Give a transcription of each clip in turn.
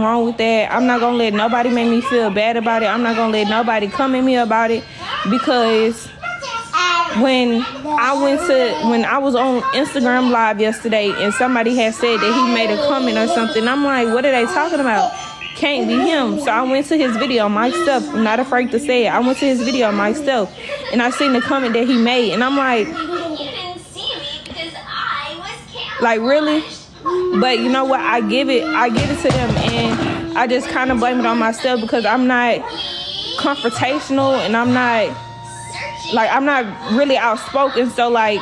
wrong with that. I'm not gonna let nobody make me feel bad about it. I'm not gonna let nobody come at me about it, because when I was on Instagram Live yesterday and somebody had said that he made a comment or something, I'm like, what are they talking about? Can't be him. So I went to his video myself. I'm not afraid to say it. I went to his video myself and I seen the comment that he made, and I'm like really? But you know what? I give it to them, and I just kind of blame it on myself because I'm not confrontational and I'm not really outspoken. So like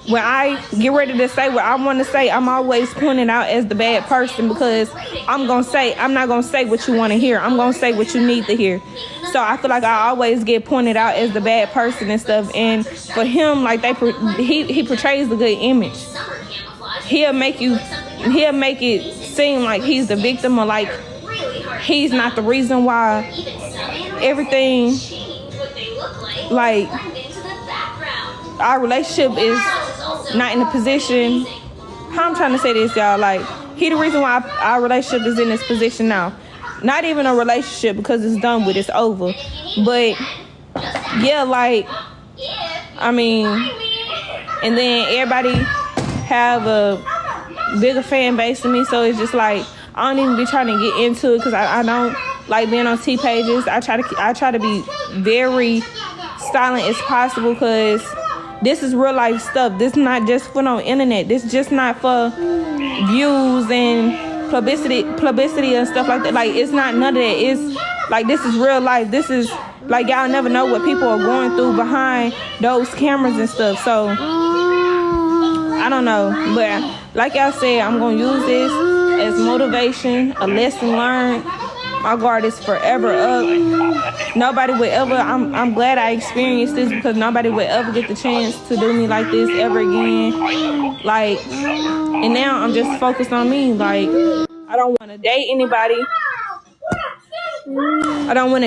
when I get ready to say what I want to say, I'm always pointed out as the bad person, because I'm not gonna say what you want to hear. I'm gonna say what you need to hear. So I feel like I always get pointed out as the bad person and stuff. And for him, like he portrays a good image. He'll make it seem like he's the victim, or like he's not the reason why everything, like our relationship is not in a position. How I'm trying to say this, y'all, like he the reason why our relationship is in this position now. Not even a relationship, because it's done with, it's over. But yeah, like I mean, and then everybody have a bigger fan base than me, so it's just like I don't even be trying to get into it, because I don't like being on T pages. I try to be very silent as possible, because this is real life stuff. This is not just for no internet. This is just not for views and publicity and stuff like that. Like it's not none of that. It's like this is real life. This is like y'all never know what people are going through behind those cameras and stuff. So I don't know, but like I said, I'm gonna use this as motivation, a lesson learned. My guard is forever up. Nobody would ever, I'm glad I experienced this, because nobody would ever get the chance to do me like this ever again. Like, and now I'm just focused on me. Like, I don't want to date anybody. I don't want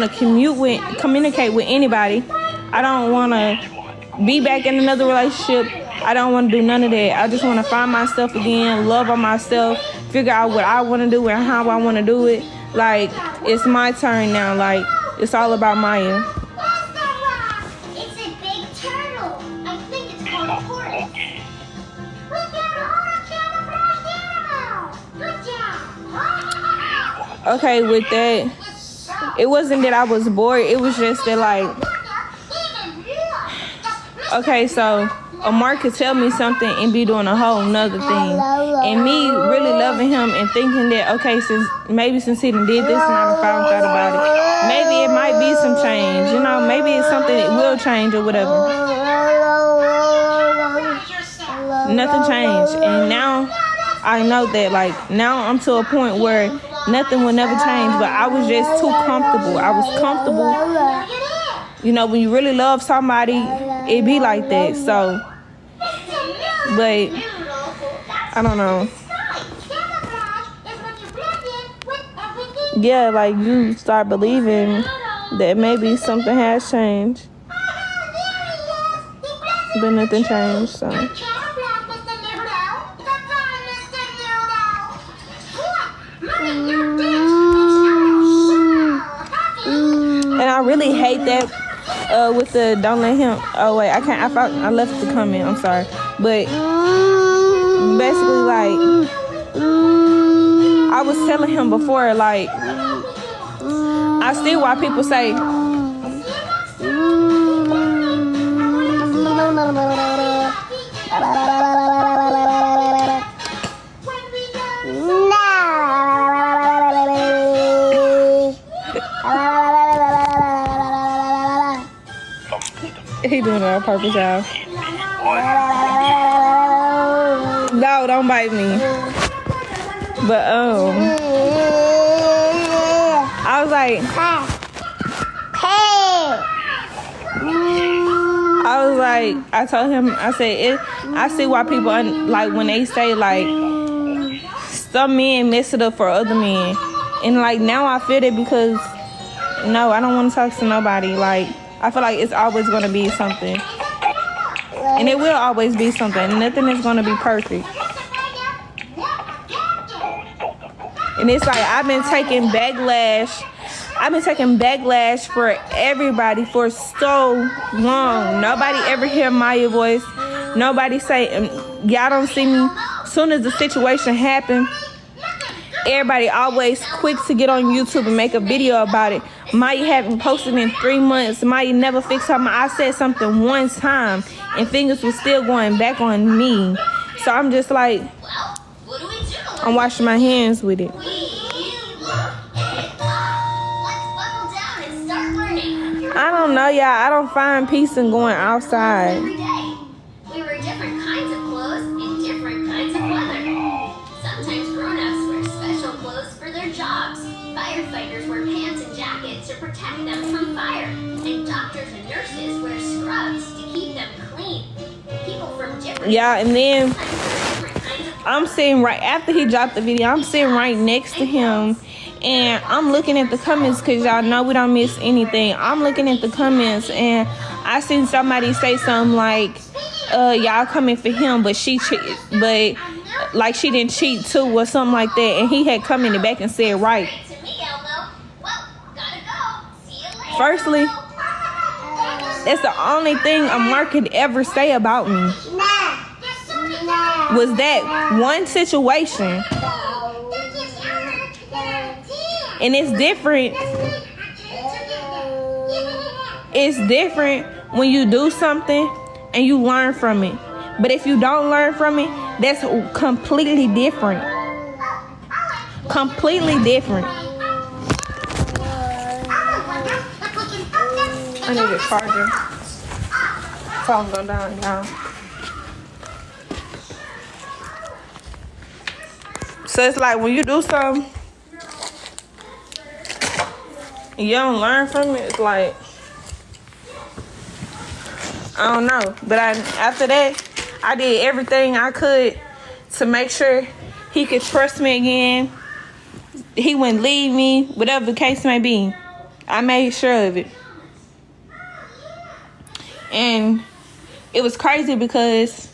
to communicate with anybody. I don't want to be back in another relationship. I don't want to do none of that. I just want to find myself again, love on myself, figure out what I want to do and how I want to do it. Like, it's my turn now. Like, it's all about Miah. It's a big turtle. I think it's called a tortoise. Okay, with that, it wasn't that I was bored. It was just that, like, okay, so Amar could tell me something and be doing a whole nother thing. And me really loving him and thinking that, okay, since he done did this and I done found out about it, maybe it might be some change. You know, maybe it's something that will change or whatever. Nothing changed. And now I know that, like, now I'm to a point where nothing will never change. But I was just too comfortable. I was comfortable. You know, when you really love somebody, it be like that. So, but I don't know. Yeah, like you start believing that maybe something has changed, but nothing changed. So. And I really hate that with the don't let him. Oh wait, I left the comment. I'm sorry, but basically, like, I was telling him before, like, I see why people say he doing it on purpose, y'all. No, don't bite me. But I was like, I told him, I said, I see why people like when they say like some men mess it up for other men, and like now I feel it because no, I don't want to talk to nobody. Like, I feel like it's always going to be something. And it will always be something. Nothing is going to be perfect. And it's like I've been taking backlash. I've been taking backlash for everybody for so long. Nobody ever hear Miah voice. Nobody say, y'all don't see me. As soon as the situation happened, everybody always quick to get on YouTube and make a video about it. Miah haven't posted in 3 months. Miah never fixed her. I said something one time and fingers was still going back on me. So I'm just like, I'm washing my hands with it. I don't know, y'all. I don't find peace in going outside. Every day, we wear different kinds of clothes in different kinds of weather. Sometimes grown-ups wear special clothes for their jobs. Firefighters wear pants and jackets to protect them from fire. And doctors and nurses wear scrubs to keep them clean. People from different and then different kinds of I'm sitting right after he dropped the video. I'm sitting right next to him. And I'm looking at the comments because y'all know we don't miss anything. I'm looking at the comments and I seen somebody say something like, y'all coming for him, but she like she didn't cheat too or something like that. And he had come in the back and said, right. Firstly, that's the only thing Amar could ever say about me. Was that one situation. And it's different. It's different when you do something and you learn from it. But if you don't learn from it, that's completely different. Completely different. I need a charger. Phone go down now. So it's like when you do something and you don't learn from it, it's like, I don't know. But after that, I did everything I could to make sure he could trust me again. He wouldn't leave me, whatever the case may be. I made sure of it. And it was crazy because,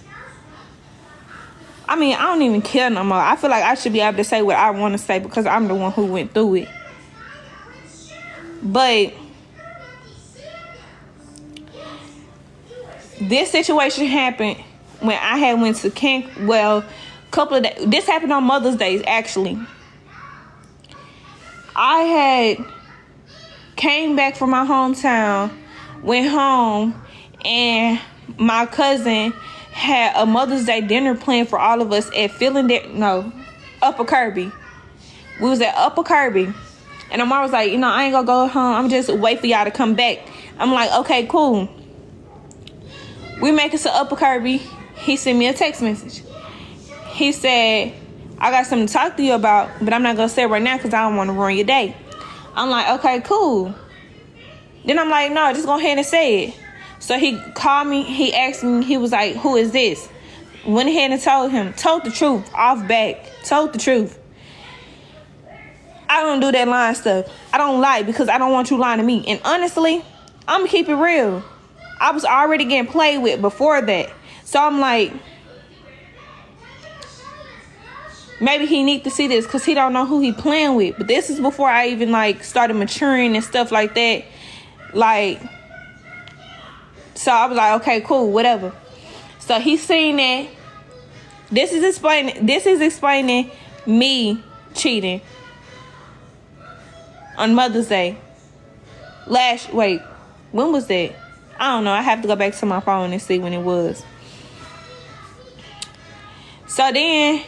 I mean, I don't even care no more. I feel like I should be able to say what I want to say because I'm the one who went through it. But this situation happened when I had went to camp. Well, couple of days. This happened on Mother's Day, actually. I had came back from my hometown, went home, and my cousin had a Mother's Day dinner planned for all of us at Upper Kirby. We was at Upper Kirby. And Amar was like, I ain't gonna go home. I'm just wait for y'all to come back. I'm like, okay, cool. We make it to Upper Kirby. He sent me a text message. He said, I got something to talk to you about, but I'm not gonna say it right now because I don't want to ruin your day. I'm like, okay, cool. Then I'm like, no, just go ahead and say it. So he called me. He asked me. He was like, who is this? Went ahead and told the truth. Off back. Told the truth. I don't do that lying stuff. I don't lie because I don't want you lying to me. And honestly, I'm gonna keep it real. I was already getting played with before that. So I'm like, maybe he need to see this because he don't know who he playing with. But this is before I even started maturing and stuff like that. So I was like, okay, cool, whatever. So he's saying that this is explaining me cheating on Mother's Day. When was that? I don't know. I have to go back to my phone and see when it was. So then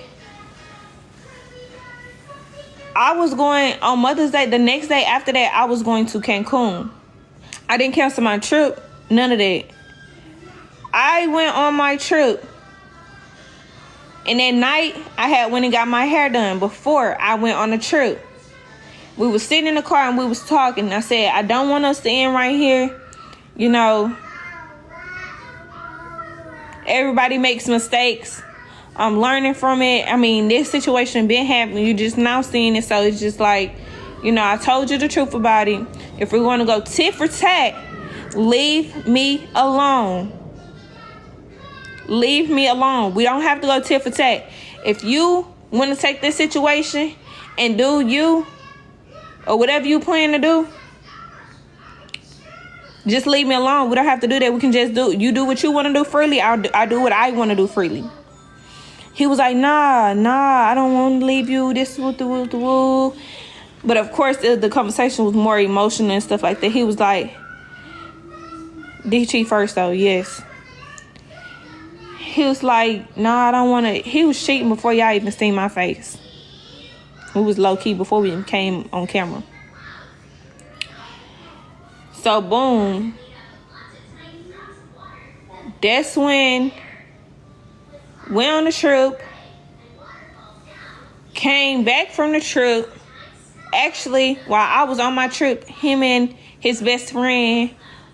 I was going on Mother's Day. The next day after that, I was going to Cancun. I didn't cancel my trip. None of that. I went on my trip. And that night, I had went and got my hair done before I went on the trip. We was sitting in the car and we was talking. I said, I don't want us to end right here. Everybody makes mistakes. I'm learning from it. I mean, this situation been happening. You just now seeing it. So it's just like, I told you the truth about it. If we're going to go tit for tat, leave me alone. Leave me alone. We don't have to go tit for tat. If you want to take this situation and do you or whatever you plan to do, just leave me alone. We don't have to do that. We can just you do what you want to do freely. I do what I want to do freely. He was like, nah, I don't want to leave you. This woo the woo. But of course, the conversation was more emotional and stuff like that. He was like, did he cheat first though? Yes. He was like, nah, I don't want to. He was cheating before y'all even seen my face. It was low key before we even came on camera. So boom. That's when went on the trip. Came back from the trip. Actually, while I was on my trip, him and his best friend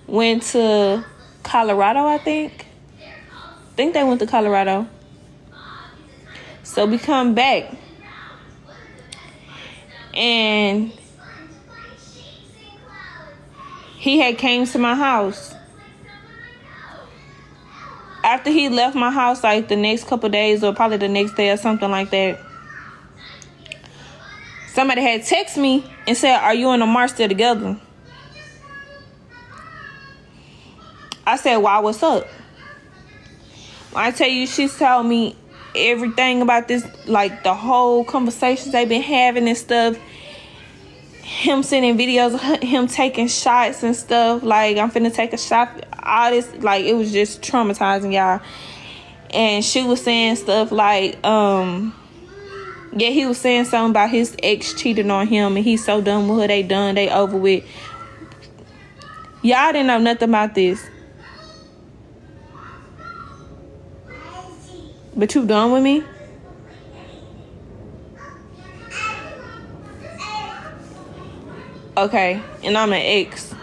went to Colorado, I think. I think they went to Colorado. So we come back. And he had came to my house. After he left my house, like the next couple days or probably the next day or something like that, somebody had texted me and said, are you and Amar still together? I said, why, what's up? When I tell you, she told me everything about this, like the whole conversations they've been having and stuff. Him sending videos of him taking shots and stuff. Like, I'm finna take a shot. All this, like, it was just traumatizing, y'all. And she was saying stuff like, yeah, he was saying something about his ex cheating on him and he's so done with her. They done, they over with. Y'all didn't know nothing about this. But you done with me? Okay, and I'm the ex.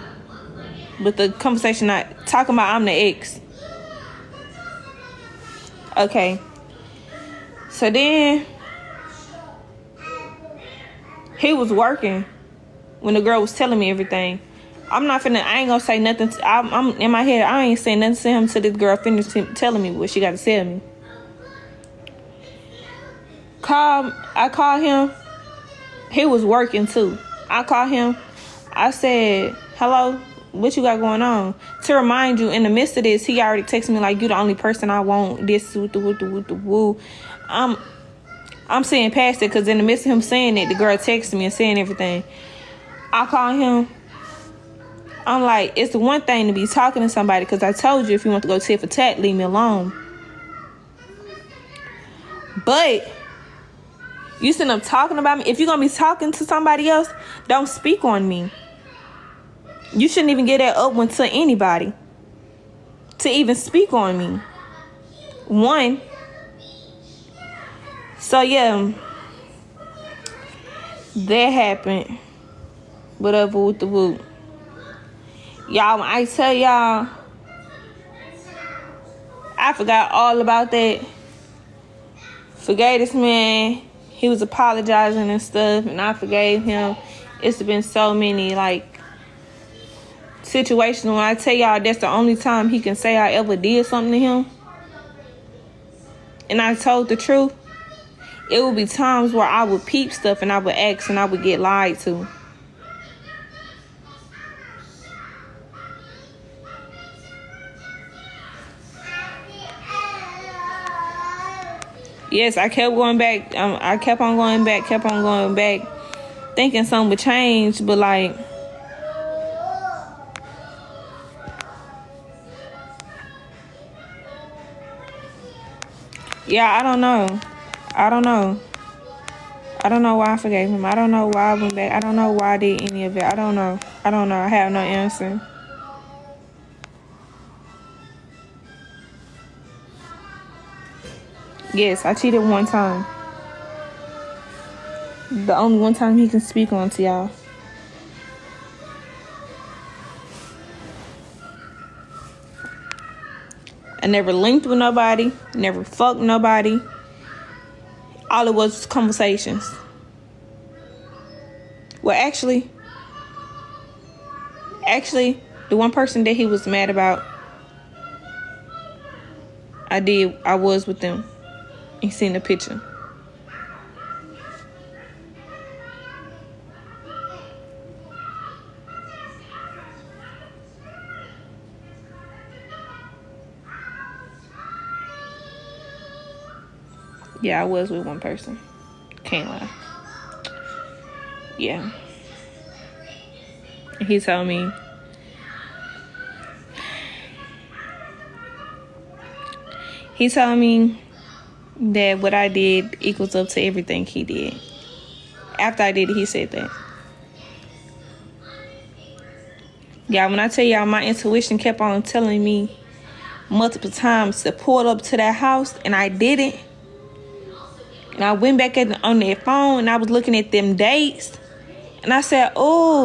But the conversation not talking about I'm the ex. Okay. So then he was working when the girl was telling me everything. I ain't gonna say nothing. I'm in my head, I ain't saying nothing to him till this girl finished telling me what she got to tell me. I called him. He was working too. I called him. I said, hello, what you got going on? To remind you, in the midst of this, he already texted me like, you the only person I want. This, with the woo. I'm seeing past it because in the midst of him saying it, the girl texted me and saying everything. I called him. I'm like, it's the one thing to be talking to somebody because I told you if you want to go tit for tat, leave me alone. But you sitting up talking about me. If you're going to be talking to somebody else, don't speak on me. You shouldn't even get that up one to anybody. To even speak on me. One. So, yeah. That happened. Whatever with the whoop. Y'all, when I tell y'all, I forgot all about that. Forgave this man. He was apologizing and stuff, and I forgave him. It's been so many, like, situations when I tell y'all that's the only time he can say I ever did something to him. And I told the truth. It would be times where I would peep stuff and I would ask and I would get lied to. Yes, I kept going back. I kept on going back, thinking something would change, but like, yeah, I don't know. I don't know why I forgave him. I don't know why I went back. I don't know why I did any of it. I don't know. I have no answer. Yes, I cheated one time. The only one time he can speak on to y'all. I never linked with nobody. Never fucked nobody. All it was conversations. Well, actually, the one person that he was mad about, I was with them. He seen the picture. Yeah, I was with one person. Can't lie. Yeah. He told me that what I did equals up to everything he did. After I did it, he said that. Yeah, when I tell y'all, my intuition kept on telling me multiple times to pull up to that house, and I didn't. And I went back on that phone, and I was looking at them dates, and I said, oh,